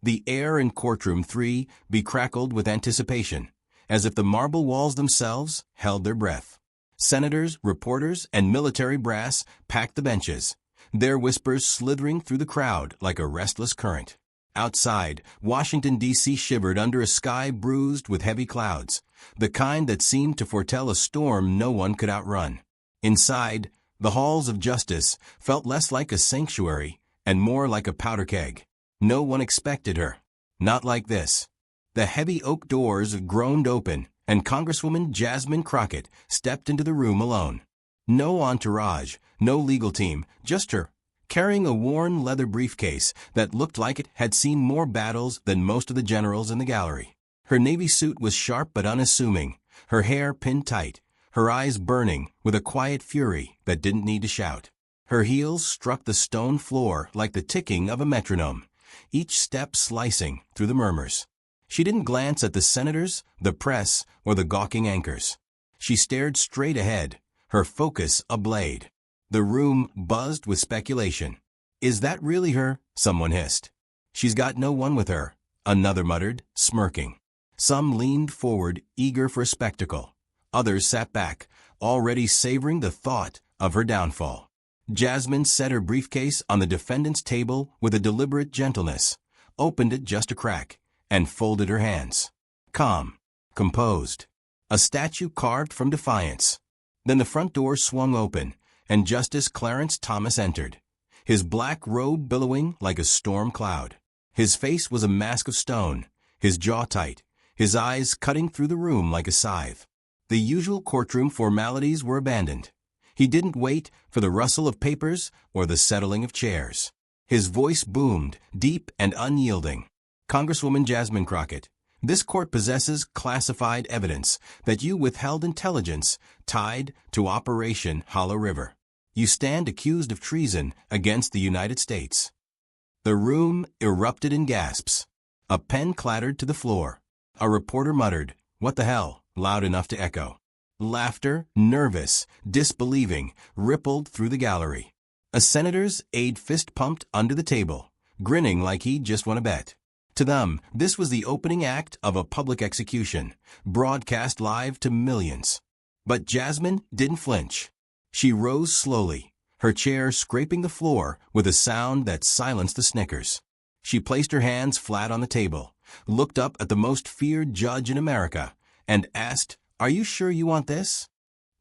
The air in Courtroom 3 crackled with anticipation, as if the marble walls themselves held their breath. Senators, reporters, and military brass packed the benches, their whispers slithering through the crowd like a restless current. Outside, Washington, D.C. shivered under a sky bruised with heavy clouds, the kind that seemed to foretell a storm no one could outrun. Inside, the halls of justice felt less like a sanctuary and more like a powder keg. No one expected her. Not like this. The heavy oak doors groaned open, and Congresswoman Jasmine Crockett stepped into the room alone. No entourage, no legal team, just her, carrying a worn leather briefcase that looked like it had seen more battles than most of the generals in the gallery. Her navy suit was sharp but unassuming, her hair pinned tight, her eyes burning with a quiet fury that didn't need to shout. Her heels struck the stone floor like the ticking of a metronome, each step slicing through the murmurs. She didn't glance at the senators, the press, or the gawking anchors. She stared straight ahead, her focus ablade. The room buzzed with speculation. "Is that really her?" someone hissed. "She's got no one with her," another muttered, smirking. Some leaned forward, eager for a spectacle. Others sat back, already savoring the thought of her downfall. Jasmine set her briefcase on the defendant's table with a deliberate gentleness, opened it just a crack, and folded her hands. Calm, composed, a statue carved from defiance. Then the front door swung open, and Justice Clarence Thomas entered, his black robe billowing like a storm cloud. His face was a mask of stone, his jaw tight, his eyes cutting through the room like a scythe. The usual courtroom formalities were abandoned. He didn't wait for the rustle of papers or the settling of chairs. His voice boomed, deep and unyielding. "Congresswoman Jasmine Crockett, this court possesses classified evidence that you withheld intelligence tied to Operation Hollow River. You stand accused of treason against the United States." The room erupted in gasps. A pen clattered to the floor. A reporter muttered, "What the hell?" loud enough to echo. Laughter, nervous, disbelieving, rippled through the gallery. A senator's aide fist-pumped under the table, grinning like he'd just won a bet. To them, this was the opening act of a public execution, broadcast live to millions. But Jasmine didn't flinch. She rose slowly, her chair scraping the floor with a sound that silenced the snickers. She placed her hands flat on the table, looked up at the most feared judge in America, and asked, "Are you sure you want this?"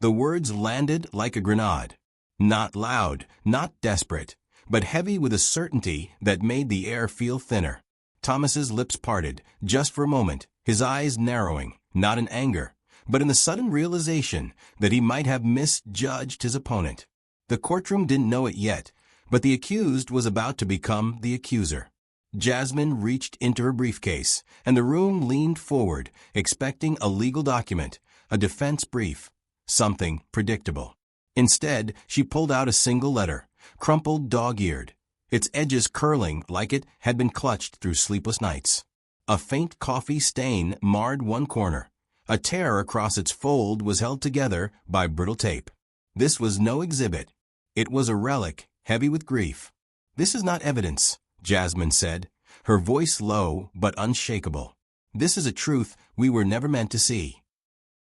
The words landed like a grenade. Not loud, not desperate, but heavy with a certainty that made the air feel thinner. Thomas's lips parted, just for a moment, his eyes narrowing, not in anger, but in the sudden realization that he might have misjudged his opponent. The courtroom didn't know it yet, but the accused was about to become the accuser. Jasmine reached into her briefcase, and the room leaned forward, expecting a legal document, a defense brief, something predictable. Instead, she pulled out a single letter, crumpled dog-eared, its edges curling like it had been clutched through sleepless nights. A faint coffee stain marred one corner. A tear across its fold was held together by brittle tape. This was no exhibit. It was a relic, heavy with grief. "This is not evidence," Jasmine said, her voice low but unshakable. "This is a truth we were never meant to see."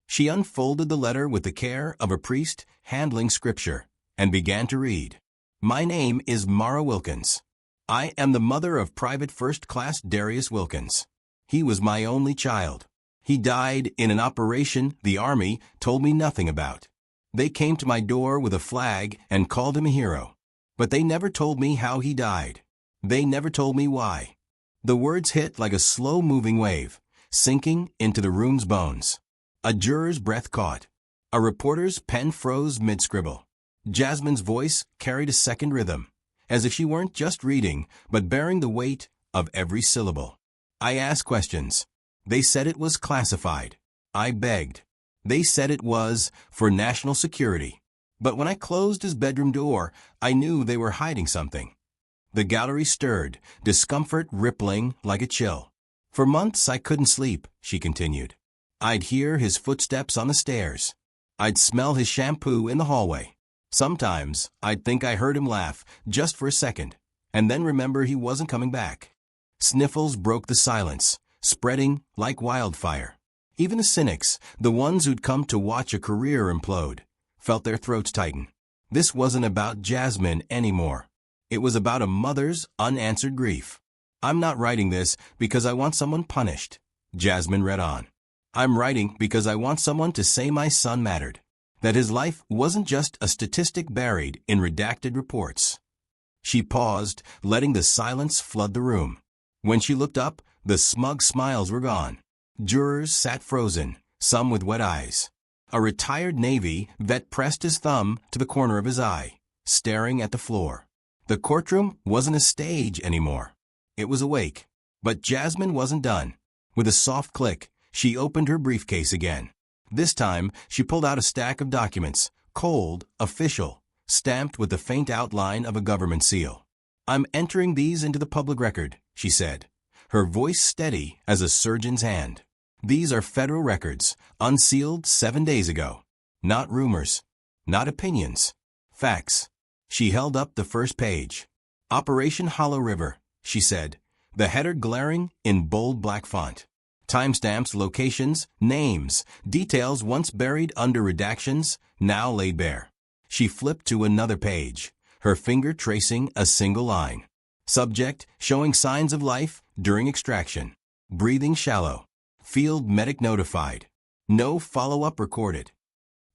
She unfolded the letter with the care of a priest handling scripture and began to read. "My name is Mara Wilkins. I am the mother of Private First Class Darius Wilkins. He was my only child. He died in an operation the Army told me nothing about. They came to my door with a flag and called him a hero. But they never told me how he died. They never told me why." The words hit like a slow-moving wave, sinking into the room's bones. A juror's breath caught. A reporter's pen froze mid-scribble. Jasmine's voice carried a second rhythm, as if she weren't just reading, but bearing the weight of every syllable. "I asked questions. They said it was classified. I begged. They said it was for national security. But when I closed his bedroom door, I knew they were hiding something." The gallery stirred, discomfort rippling like a chill. "For months I couldn't sleep," she continued. "I'd hear his footsteps on the stairs. I'd smell his shampoo in the hallway. Sometimes I'd think I heard him laugh, just for a second, and then remember he wasn't coming back. Sniffles broke the silence, spreading like wildfire. Even the cynics, the ones who'd come to watch a career implode, felt their throats tighten. This wasn't about Jasmine anymore. It was about a mother's unanswered grief. "I'm not writing this because I want someone punished," Jasmine read on. "I'm writing because I want someone to say my son mattered, that his life wasn't just a statistic buried in redacted reports." She paused, letting the silence flood the room. When she looked up, the smug smiles were gone. Jurors sat frozen, some with wet eyes. A retired Navy vet pressed his thumb to the corner of his eye, staring at the floor. The courtroom wasn't a stage anymore. It was awake. But Jasmine wasn't done. With a soft click, she opened her briefcase again. This time, she pulled out a stack of documents, cold, official, stamped with the faint outline of a government seal. "I'm entering these into the public record," she said, her voice steady as a surgeon's hand. "These are federal records, unsealed 7 days ago. Not rumors. Not opinions. Facts." She held up the first page. "Operation Hollow River," she said, the header glaring in bold black font. Timestamps, locations, names, details once buried under redactions, now laid bare. She flipped to another page, her finger tracing a single line. Subject, showing signs of life during extraction. Breathing shallow. Field medic notified. No follow-up recorded.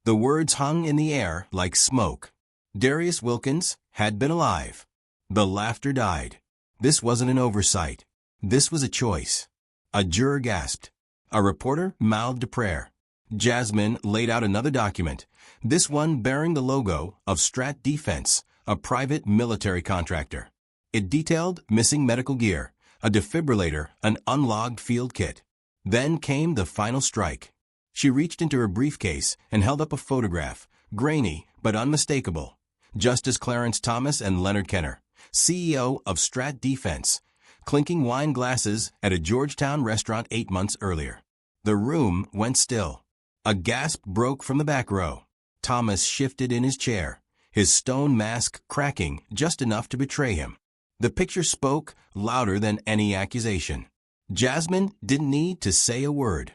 The words hung in the air like smoke. Darius Wilkins had been alive. The laughter died. This wasn't an oversight. This was a choice. A juror gasped. A reporter mouthed a prayer. Jasmine laid out another document, this one bearing the logo of Strat Defense, a private military contractor. It detailed missing medical gear, a defibrillator, an unlogged field kit. Then came the final strike. She reached into her briefcase and held up a photograph, grainy but unmistakable. Justice Clarence Thomas and Leonard Kenner, CEO of Strat Defense, clinking wine glasses at a Georgetown restaurant 8 months earlier. The room went still. A gasp broke from the back row. Thomas shifted in his chair, his stone mask cracking just enough to betray him. The picture spoke louder than any accusation. Jasmine didn't need to say a word.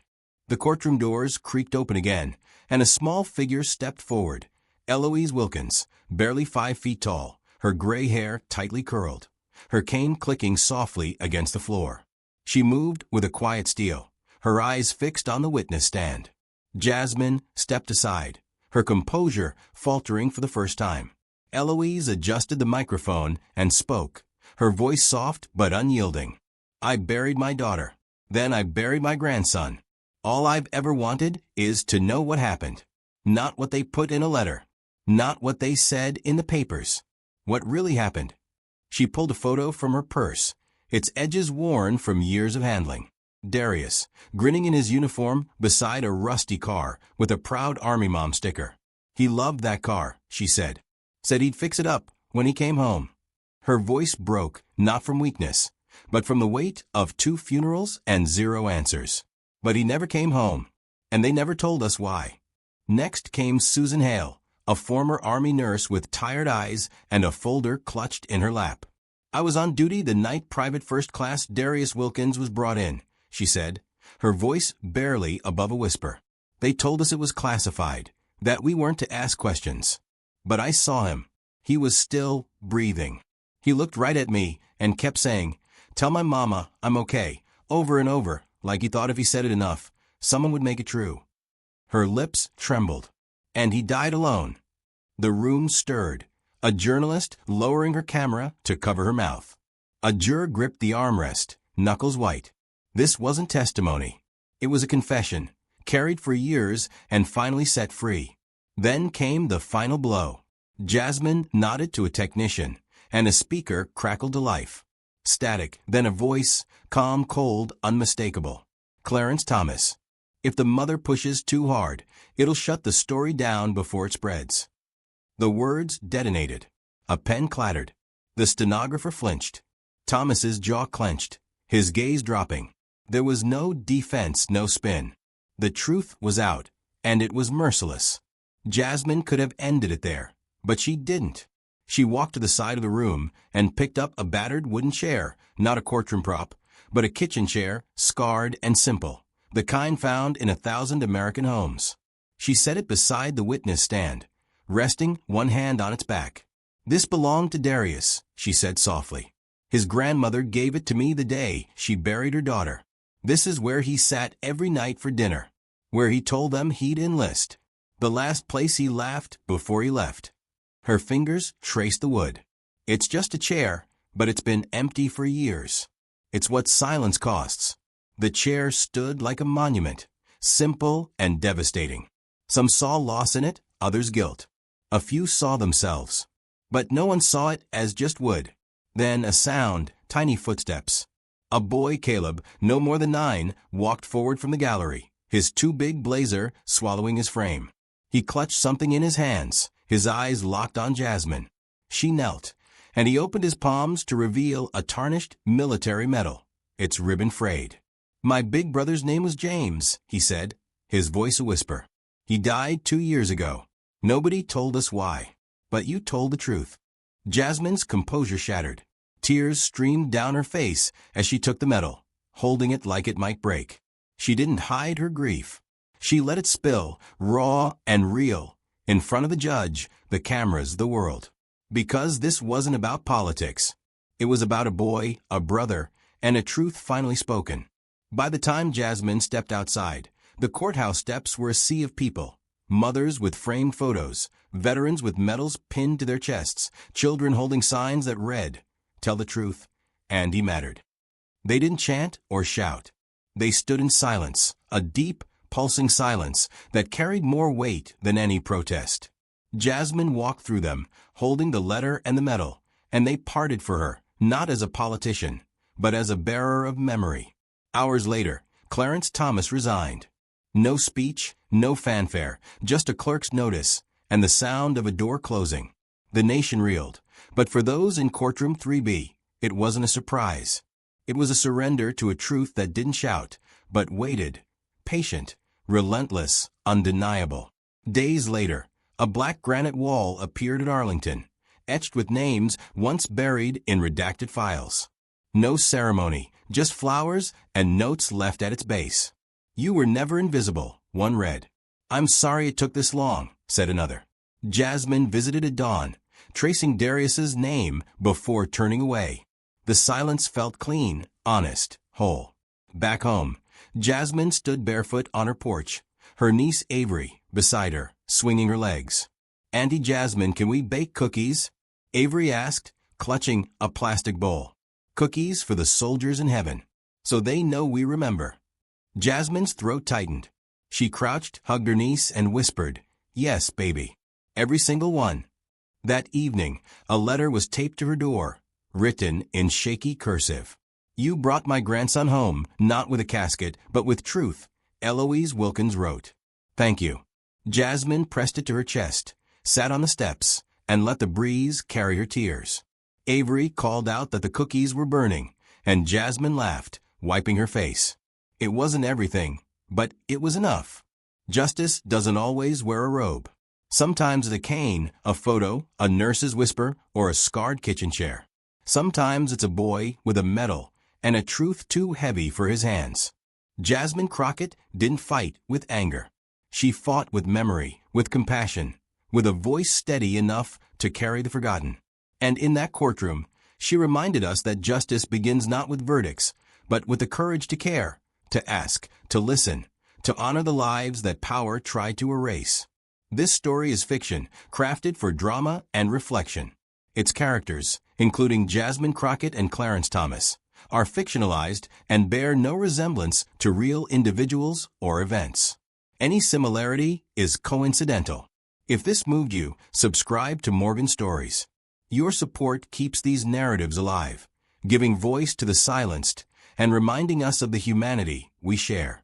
The courtroom doors creaked open again, and a small figure stepped forward. Eloise Wilkins, barely 5 feet tall, her gray hair tightly curled, her cane clicking softly against the floor. She moved with a quiet steel, her eyes fixed on the witness stand. Jasmine stepped aside, her composure faltering for the first time. Eloise adjusted the microphone and spoke, her voice soft but unyielding. "I buried my daughter. Then I buried my grandson. All I've ever wanted is to know what happened. Not what they put in a letter. Not what they said in the papers. What really happened." She pulled a photo from her purse, its edges worn from years of handling. Darius, grinning in his uniform beside a rusty car with a proud Army Mom sticker. "He loved that car," she said. "Said he'd fix it up when he came home." Her voice broke, not from weakness, but from the weight of 2 funerals and 0 answers. "But he never came home, and they never told us why." Next came Susan Hale, a former Army nurse with tired eyes and a folder clutched in her lap. "I was on duty the night Private First Class Darius Wilkins was brought in," she said, her voice barely above a whisper. "They told us it was classified, that we weren't to ask questions. But I saw him. He was still breathing. He looked right at me and kept saying, 'Tell my mama I'm okay,' over and over, like he thought if he said it enough, someone would make it true." Her lips trembled. "And he died alone." The room stirred, a journalist lowering her camera to cover her mouth. A juror gripped the armrest, knuckles white. This wasn't testimony. It was a confession, carried for years and finally set free. Then came the final blow. Jasmine nodded to a technician, and a speaker crackled to life. Static, then a voice, calm, cold, unmistakable. "Clarence Thomas. If the mother pushes too hard, it'll shut the story down before it spreads." The words detonated. A pen clattered. The stenographer flinched. Thomas's jaw clenched, his gaze dropping. There was no defense, no spin. The truth was out, and it was merciless. Jasmine could have ended it there, but she didn't. She walked to the side of the room and picked up a battered wooden chair, not a courtroom prop, but a kitchen chair, scarred and simple, the kind found in 1,000 American homes. She set it beside the witness stand, resting one hand on its back. "This belonged to Darius," she said softly. "His grandmother gave it to me the day she buried her daughter. This is where he sat every night for dinner, where he told them he'd enlist. The last place he laughed before he left." Her fingers traced the wood. "It's just a chair, but it's been empty for years. It's what silence costs." The chair stood like a monument, simple and devastating. Some saw loss in it, others guilt. A few saw themselves. But no one saw it as just wood. Then a sound, tiny footsteps. A boy, Caleb, no more than 9, walked forward from the gallery, his too big blazer swallowing his frame. He clutched something in his hands, his eyes locked on Jasmine. She knelt, and he opened his palms to reveal a tarnished military medal, its ribbon frayed. "My big brother's name was James," he said, his voice a whisper. "He died 2 years ago. Nobody told us why, but you told the truth." Jasmine's composure shattered. Tears streamed down her face as she took the medal, holding it like it might break. She didn't hide her grief. She let it spill, raw and real, in front of the judge, the cameras, the world. Because this wasn't about politics. It was about a boy, a brother, and a truth finally spoken. By the time Jasmine stepped outside, the courthouse steps were a sea of people. Mothers with framed photos, veterans with medals pinned to their chests, children holding signs that read, "Tell the truth, and he mattered." They didn't chant or shout. They stood in silence, a deep, pulsing silence that carried more weight than any protest. Jasmine walked through them, holding the letter and the medal, and they parted for her, not as a politician, but as a bearer of memory. Hours later, Clarence Thomas resigned. No speech, no fanfare, just a clerk's notice, and the sound of a door closing. The nation reeled, but for those in Courtroom 3B, it wasn't a surprise. It was a surrender to a truth that didn't shout, but waited, patient, relentless, undeniable. Days later, a black granite wall appeared at Arlington, etched with names once buried in redacted files. No ceremony, just flowers and notes left at its base. "You were never invisible," one read. "I'm sorry it took this long," said another. Jasmine visited at dawn, tracing Darius's name before turning away. The silence felt clean, honest, whole. Back home, Jasmine stood barefoot on her porch, her niece Avery beside her, swinging her legs. "Auntie Jasmine, can we bake cookies?" Avery asked, clutching a plastic bowl. "Cookies for the soldiers in heaven, so they know we remember." Jasmine's throat tightened. She crouched, hugged her niece, and whispered, "Yes, baby. Every single one." That evening, a letter was taped to her door, written in shaky cursive. "You brought my grandson home, not with a casket, but with truth," Eloise Wilkins wrote. "Thank you." Jasmine pressed it to her chest, sat on the steps, and let the breeze carry her tears. Avery called out that the cookies were burning, and Jasmine laughed, wiping her face. It wasn't everything, but it was enough. Justice doesn't always wear a robe. Sometimes it's a cane, a photo, a nurse's whisper, or a scarred kitchen chair. Sometimes it's a boy with a medal and a truth too heavy for his hands. Jasmine Crockett didn't fight with anger. She fought with memory, with compassion, with a voice steady enough to carry the forgotten. And in that courtroom, she reminded us that justice begins not with verdicts, but with the courage to care, to ask, to listen, to honor the lives that power tried to erase. This story is fiction, crafted for drama and reflection. Its characters, including Jasmine Crockett and Clarence Thomas, are fictionalized and bear no resemblance to real individuals or events. Any similarity is coincidental. If this moved you, subscribe to Morgan Stories. Your support keeps these narratives alive, giving voice to the silenced and reminding us of the humanity we share.